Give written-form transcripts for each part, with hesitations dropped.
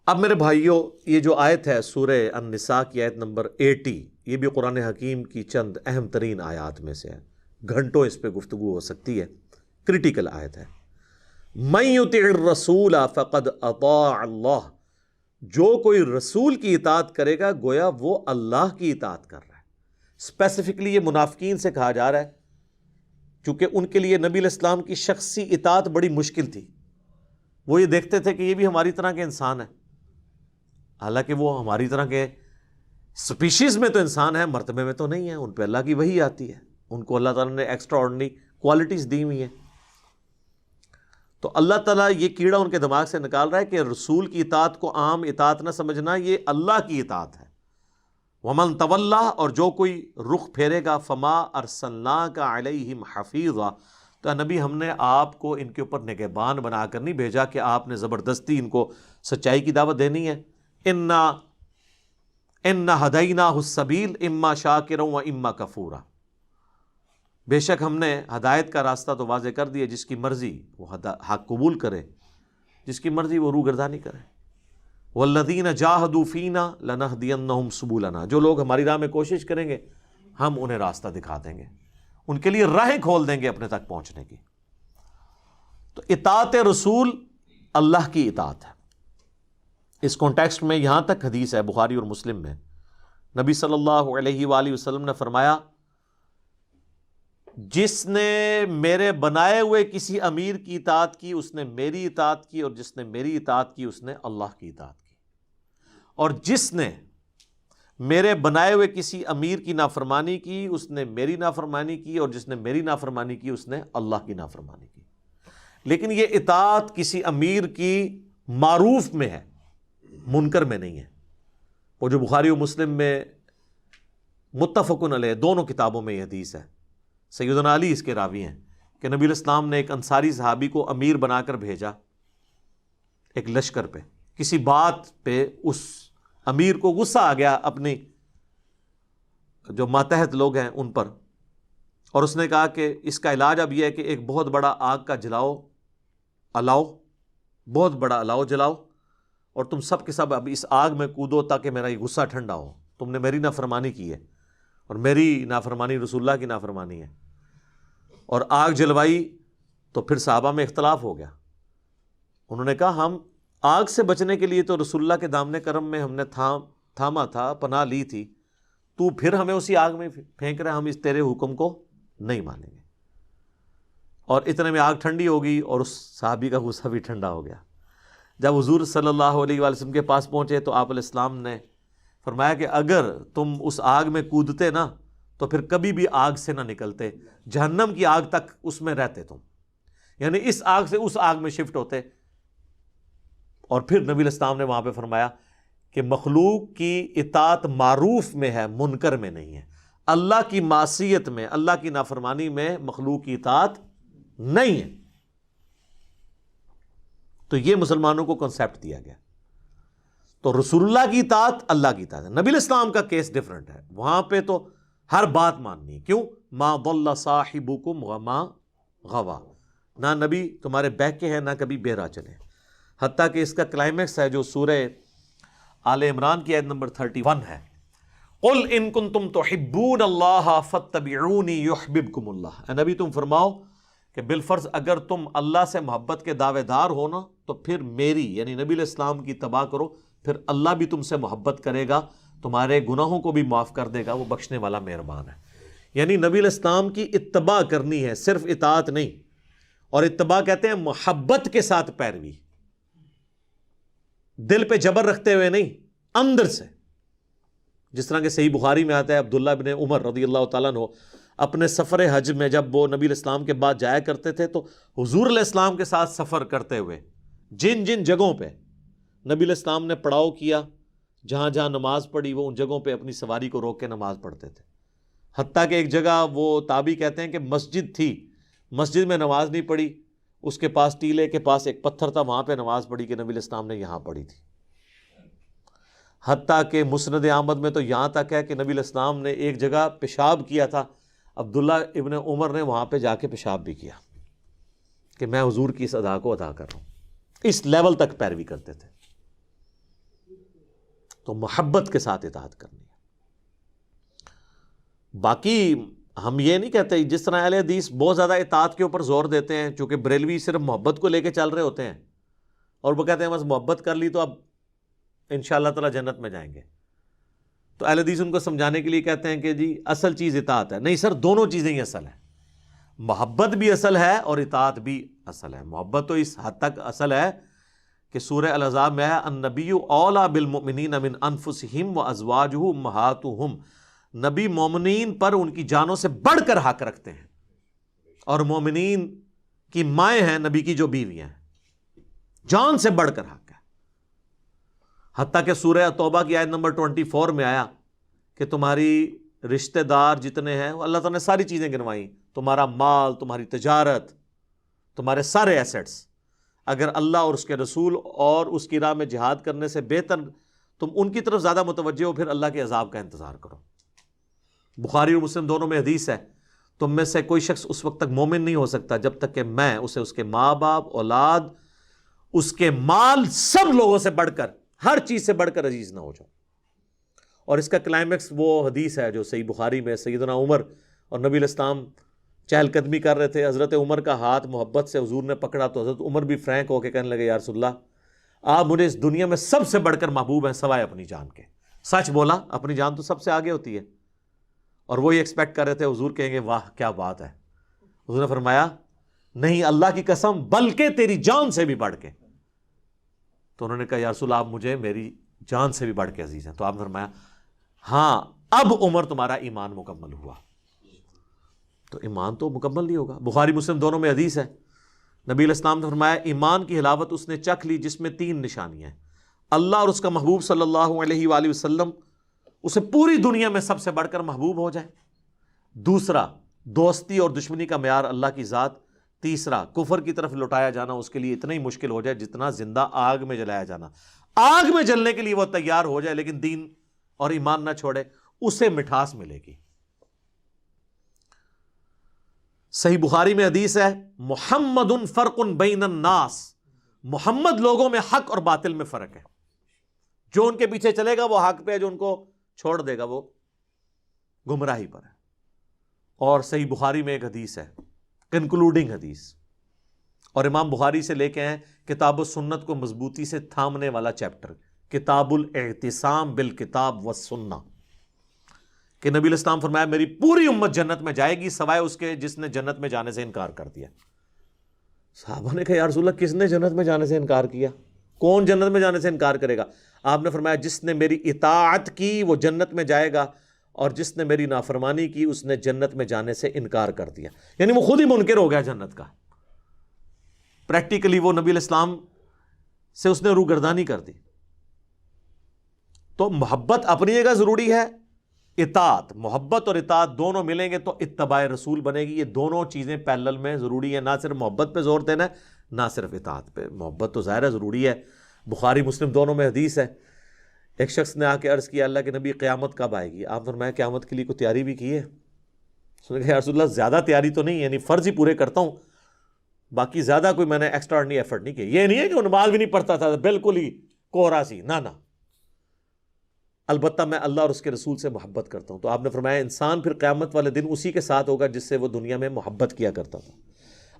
اب میرے بھائیوں، یہ جو آیت ہے سورہ النساء کی آیت نمبر 80، یہ بھی قرآن حکیم کی چند اہم ترین آیات میں سے ہے، گھنٹوں اس پہ گفتگو ہو سکتی ہے، کریٹیکل آیت ہے۔ من یطع الرسول فقد اطاع اللہ، جو کوئی رسول کی اطاعت کرے گا گویا وہ اللہ کی اطاعت کر رہا ہے۔ اسپیسیفکلی یہ منافقین سے کہا جا رہا ہے، چونکہ ان کے لیے نبی علیہ السلام کی شخصی اطاعت بڑی مشکل تھی۔ وہ یہ دیکھتے تھے کہ یہ بھی ہماری طرح کے انسان ہے، حالانکہ وہ ہماری طرح کے سپیشیز میں تو انسان ہے، مرتبے میں تو نہیں ہے۔ ان پہ اللہ کی وحی آتی ہے، ان کو اللہ تعالیٰ نے ایکسٹرا آرڈنری کوالٹیز دی ہوئی ہیں۔ تو اللہ تعالیٰ یہ کیڑا ان کے دماغ سے نکال رہا ہے کہ رسول کی اطاعت کو عام اطاعت نہ سمجھنا، یہ اللہ کی اطاعت ہے۔ ومن تولا، اور جو کوئی رخ پھیرے گا، فما ارسلناک علیہم حفیظا، تو نبی ہم نے آپ کو ان کے اوپر نگہبان بنا کر نہیں بھیجا کہ آپ نے زبردستی ان کو سچائی کی دعوت دینی ہے۔ انا ہدیناہ السبیل اما شاکرا و اما کفورا، بے شک ہم نے ہدایت کا راستہ تو واضح کر دیا، جس کی مرضی وہ حق قبول کرے، جس کی مرضی وہ روگردانی کرے۔ والذین جاہدوا فینا لنہدینہم سبلنا، جو لوگ ہماری راہ میں کوشش کریں گے ہم انہیں راستہ دکھا دیں گے، ان کے لیے راہیں کھول دیں گے اپنے تک پہنچنے کی۔ تو اطاعت رسول اللہ کی اطاعت ہے۔ اس کانٹیکسٹ میں یہاں تک حدیث ہے بخاری اور مسلم میں، نبی صلی اللہ علیہ وآلہ وسلم نے فرمایا، جس نے میرے بنائے ہوئے کسی امیر کی اطاعت کی اس نے میری اطاعت کی، اور جس نے میری اطاعت کی اس نے اللہ کی اطاعت کی، اور جس نے میرے بنائے ہوئے کسی امیر کی نافرمانی کی اس نے میری نافرمانی کی، اور جس نے میری نافرمانی کی اس نے اللہ کی نافرمانی کی۔ لیکن یہ اطاعت کسی امیر کی معروف میں ہے، منکر میں نہیں ہے۔ وہ جو بخاری و مسلم میں متفقن علیہ دونوں کتابوں میں یہ حدیث ہے، سیدنا علی اس کے راوی ہیں کہ نبی علیہ السلام نے ایک انصاری صحابی کو امیر بنا کر بھیجا ایک لشکر پہ، کسی بات پہ اس امیر کو غصہ آ گیا اپنی جو ماتحت لوگ ہیں ان پر، اور اس نے کہا کہ اس کا علاج اب یہ ہے کہ ایک بہت بڑا آگ کا الاؤ بہت بڑا الاؤ جلاؤ، اور تم سب کے سب اب اس آگ میں کودو تاکہ میرا یہ غصہ ٹھنڈا ہو، تم نے میری نافرمانی کی ہے، اور میری نافرمانی رسول اللہ کی نافرمانی ہے۔ اور آگ جلوائی تو پھر صحابہ میں اختلاف ہو گیا، انہوں نے کہا ہم آگ سے بچنے کے لیے تو رسول اللہ کے دامن کرم میں ہم نے تھاما تھا، پناہ لی تھی، تو پھر ہمیں اسی آگ میں پھینک رہے، ہم اس تیرے حکم کو نہیں مانیں گے۔ اور اتنے میں آگ ٹھنڈی ہو گئی اور اس صحابی کا غصہ بھی ٹھنڈا ہو گیا۔ جب حضور صلی اللہ علیہ وآلہ وسلم کے پاس پہنچے تو آپ علیہ السلام نے فرمایا کہ اگر تم اس آگ میں کودتے نا تو پھر کبھی بھی آگ سے نہ نکلتے، جہنم کی آگ تک اس میں رہتے تم، یعنی اس آگ سے اس آگ میں شفٹ ہوتے۔ اور پھر نبی علیہ السلام نے وہاں پہ فرمایا کہ مخلوق کی اطاعت معروف میں ہے، منکر میں نہیں ہے۔ اللہ کی معصیت میں، اللہ کی نافرمانی میں مخلوق کی اطاعت نہیں ہے۔ تو یہ مسلمانوں کو کنسیپٹ دیا گیا۔ تو رسول اللہ کی اطاعت اللہ کی اطاعت ہے۔ نبی علیہ السلام کا کیس ڈیفرنٹ ہے، وہاں پہ تو ہر بات ماننی ہے۔ کیوں؟ ما ضل صاحبکم وما غوا، نہ نبی تمہارے بہکے ہیں نہ کبھی بہرا چلے۔ حتیٰ کہ اس کا کلائمیکس ہے جو سورہ آل عمران کی آیت نمبر 31 ہے، قل ان کنتم تحبون اللہ فاتبعونی یحببکم اللہ۔ اے نبی تم فرماؤ کہ بالفرض اگر تم اللہ سے محبت کے دعوے دار ہو نا تو پھر میری یعنی نبی علیہ السلام کی اتباع کرو، پھر اللہ بھی تم سے محبت کرے گا، تمہارے گناہوں کو بھی معاف کر دے گا، وہ بخشنے والا مہربان ہے۔ یعنی نبی علیہ السلام کی اتباع کرنی ہے، صرف اطاعت نہیں۔ اور اتباع کہتے ہیں محبت کے ساتھ پیروی، دل پہ جبر رکھتے ہوئے نہیں، اندر سے۔ جس طرح کہ صحیح بخاری میں آتا ہے عبداللہ بن عمر رضی اللہ تعالیٰ عنہ اپنے سفر حج میں جب وہ نبی علیہ السلام کے بعد جایا کرتے تھے تو حضور علیہ السلام کے ساتھ سفر کرتے ہوئے جن جن جگہوں پہ نبی علیہ السلام نے پڑاؤ کیا، جہاں جہاں نماز پڑھی، وہ ان جگہوں پہ اپنی سواری کو روک کے نماز پڑھتے تھے۔ حتیٰ کہ ایک جگہ وہ تابعی کہتے ہیں کہ مسجد تھی، مسجد میں نماز نہیں پڑھی، اس کے پاس ٹیلے کے پاس ایک پتھر تھا، وہاں پہ نماز پڑھی کہ نبی علیہ السلام نے یہاں پڑھی تھی۔ حتیٰ کہ مسند احمد میں تو یہاں تک ہے کہ نبی علیہ السلام نے ایک جگہ پیشاب کیا تھا، عبداللہ ابن عمر نے وہاں پہ جا کے پیشاب بھی کیا کہ میں حضور کی اس ادا کو ادا کر رہا ہوں۔ اس لیول تک پیروی کرتے تھے۔ تو محبت کے ساتھ اطاعت کرنی ہے۔ باقی ہم یہ نہیں کہتے، جس طرح اہل حدیث بہت زیادہ اطاعت کے اوپر زور دیتے ہیں، چونکہ بریلوی صرف محبت کو لے کے چل رہے ہوتے ہیں، اور وہ کہتے ہیں بس محبت کر لی تو اب انشاءاللہ تعالی جنت میں جائیں گے، تو اہل حدیث ان کو سمجھانے کے لیے کہتے ہیں کہ جی اصل چیز اطاعت ہے۔ نہیں سر، دونوں چیزیں ہی اصل ہیں، محبت بھی اصل ہے اور اطاعت بھی اصل ہے۔ محبت تو اس حد تک اصل ہے کہ سورہ الاحزاب میں ہے النبی اولیٰ بالمؤمنین من انفسہم وازواجہ امہاتہم، نبی مومنین پر ان کی جانوں سے بڑھ کر حق رکھتے ہیں، اور مومنین کی مائیں ہیں نبی کی جو بیویاں ہیں، جان سے بڑھ کر حق ہے۔ حتیٰ کہ سورہ توبہ کی آیت نمبر 24 میں آیا کہ تمہاری رشتہ دار جتنے ہیں، اللہ تعالیٰ نے ساری چیزیں گنوائیں، تمہارا مال، تمہاری تجارت، تمہارے سارے ایسٹس، اگر اللہ اور اس کے رسول اور اس کی راہ میں جہاد کرنے سے بہتر تم ان کی طرف زیادہ متوجہ ہو، پھر اللہ کے عذاب کا انتظار کرو۔ بخاری اور مسلم دونوں میں حدیث ہے، تم میں سے کوئی شخص اس وقت تک مومن نہیں ہو سکتا جب تک کہ میں اسے اس کے ماں باپ، اولاد، اس کے مال، سب لوگوں سے بڑھ کر، ہر چیز سے بڑھ کر عزیز نہ ہو جاؤ۔ اور اس کا کلائمیکس وہ حدیث ہے جو صحیح بخاری میں سیدنا عمر اور نبی علیہ السلام چہل قدمی کر رہے تھے، حضرت عمر کا ہاتھ محبت سے حضور نے پکڑا تو حضرت عمر بھی فرینک ہو کے کہنے لگے یا رسول اللہ، آپ مجھے اس دنیا میں سب سے بڑھ کر محبوب ہیں سوائے اپنی جان کے۔ سچ بولا، اپنی جان تو سب سے آگے ہوتی ہے، اور وہ یہ ایکسپیکٹ کر رہے تھے حضور کہیں گے واہ کیا بات ہے۔ حضور نے فرمایا نہیں، اللہ کی قسم، بلکہ تیری جان سے بھی بڑھ کے۔ تو انہوں نے کہا یا رسول اللہ، آپ مجھے میری جان سے بھی بڑھ کے عزیز ہیں۔ تو آپ نے فرمایا ہاں اب عمر تمہارا ایمان مکمل ہوا۔ تو ایمان تو مکمل نہیں ہوگا۔ بخاری مسلم دونوں میں حدیث ہے، نبی علیہ السلام نے فرمایا ایمان کی حلاوت اس نے چکھ لی جس میں 3 نشانیاں ہیں، اللہ اور اس کا محبوب صلی اللہ علیہ وآلہ وسلم اسے پوری دنیا میں سب سے بڑھ کر محبوب ہو جائے، دوسرا دوستی اور دشمنی کا معیار اللہ کی ذات، تیسرا کفر کی طرف لوٹایا جانا اس کے لیے اتنا ہی مشکل ہو جائے جتنا زندہ آگ میں جلایا جانا، آگ میں جلنے کے لیے وہ تیار ہو جائے لیکن دین اور ایمان نہ چھوڑے، اسے مٹھاس ملے گی۔ صحیح بخاری میں حدیث ہے محمد فرق بین الناس، محمد لوگوں میں حق اور باطل میں فرق ہے، جو ان کے پیچھے چلے گا وہ حق پہ ہے، جو ان کو چھوڑ دے گا وہ گمراہی پر ہے۔ اور صحیح بخاری میں ایک حدیث ہے کنکلوڈنگ حدیث، اور امام بخاری سے لے کے ہیں کتاب السنت کو مضبوطی سے تھامنے والا چیپٹر، کتاب الاعتصام بالکتاب والسنہ، کہ نبی علیہ السلام فرمایا میری پوری امت جنت میں جائے گی سوائے اس کے جس نے جنت میں جانے سے انکار کر دیا۔ صحابہ نے کہا یا رسول اللہ کس نے جنت میں جانے سے انکار کیا؟ کون جنت میں جانے سے انکار کرے گا؟ آپ نے فرمایا جس نے میری اطاعت کی وہ جنت میں جائے گا، اور جس نے میری نافرمانی کی اس نے جنت میں جانے سے انکار کر دیا، یعنی وہ خود ہی منکر ہو گیا جنت کا۔ پریکٹیکلی وہ نبی علیہ السلام سے اس نے روگردانی کر دی۔ تو محبت اپنی جگہ ضروری ہے، اطاعت، محبت اور اطاعت دونوں ملیں گے تو اتباع رسول بنے گی۔ یہ دونوں چیزیں پیرلل میں ضروری ہیں، نہ صرف محبت پہ زور دینا ہے نہ صرف اطاعت پہ۔ محبت تو ظاہر ہے ضروری ہے، بخاری مسلم دونوں میں حدیث ہے، ایک شخص نے آ کے عرض کیا اللہ کے نبی قیامت کب آئے گی؟ آپ فرمایا قیامت کے لیے کوئی تیاری بھی کی ہے؟ اس نے کہا یا رسول اللہ زیادہ تیاری تو نہیں، یعنی فرض ہی پورے کرتا ہوں، باقی زیادہ کوئی میں نے ایکسٹراڈنری ایفرٹ نہیں کیا۔ یہ نہیں ہے کہ وہ نماز بھی نہیں پڑھتا تھا بالکل ہی کوہرا سی، نہ البتہ میں اللہ اور اس کے رسول سے محبت کرتا ہوں۔ تو آپ نے فرمایا انسان پھر قیامت والے دن اسی کے ساتھ ہوگا جس سے وہ دنیا میں محبت کیا کرتا تھا۔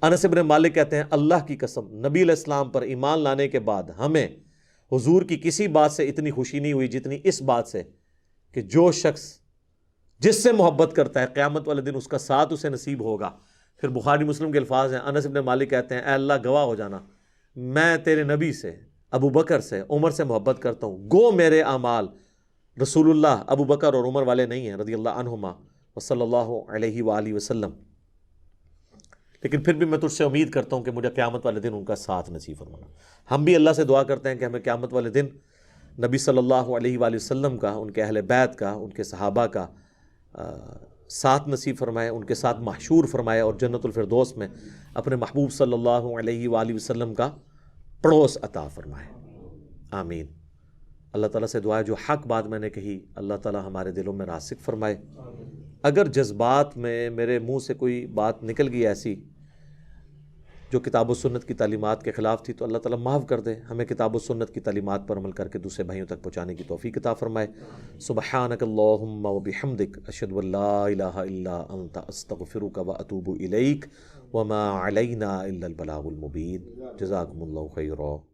انس بن مالک کہتے ہیں اللہ کی قسم نبی علیہ السلام پر ایمان لانے کے بعد ہمیں حضور کی کسی بات سے اتنی خوشی نہیں ہوئی جتنی اس بات سے کہ جو شخص جس سے محبت کرتا ہے قیامت والے دن اس کا ساتھ اسے نصیب ہوگا۔ پھر بخاری مسلم کے الفاظ ہیں، انس بن مالک کہتے ہیں اے اللہ گواہ ہو جانا میں تیرے نبی سے، ابو بکر سے، عمر سے محبت کرتا ہوں، گو میرے اعمال رسول اللہ ابو بکر اور عمر والے نہیں ہیں رضی اللہ عنہما وصلی اللہ علیہ وآلہ وسلم، لیکن پھر بھی میں تجھ سے امید کرتا ہوں کہ مجھے قیامت والے دن ان کا ساتھ نصیب فرمانا۔ ہم بھی اللہ سے دعا کرتے ہیں کہ ہمیں قیامت والے دن نبی صلی اللہ علیہ وآلہ وسلم کا، ان کے اہل بیت کا، ان کے صحابہ کا ساتھ نصیب فرمائے، ان کے ساتھ محشور فرمائے، اور جنت الفردوس میں اپنے محبوب صلی اللہ علیہ وآلہ وسلم کا پڑوس عطا فرمائے، آمین۔ اللہ تعالیٰ سے دعا ہے جو حق بات میں نے کہی اللہ تعالیٰ ہمارے دلوں میں راسخ فرمائے۔ اگر جذبات میں میرے منہ سے کوئی بات نکل گئی ایسی جو کتاب و سنت کی تعلیمات کے خلاف تھی تو اللہ تعالیٰ معاف کر دے، ہمیں کتاب و سنت کی تعلیمات پر عمل کر کے دوسرے بھائیوں تک پہنچانے کی توفیق عطا فرمائے۔ سبحانک اللہم و بحمدک، اشہد ان لا الہ الا انت، استغفرک و اتوب الیک، وما علینا الا البلاغ المبین۔ جزاکم اللہ خیرا۔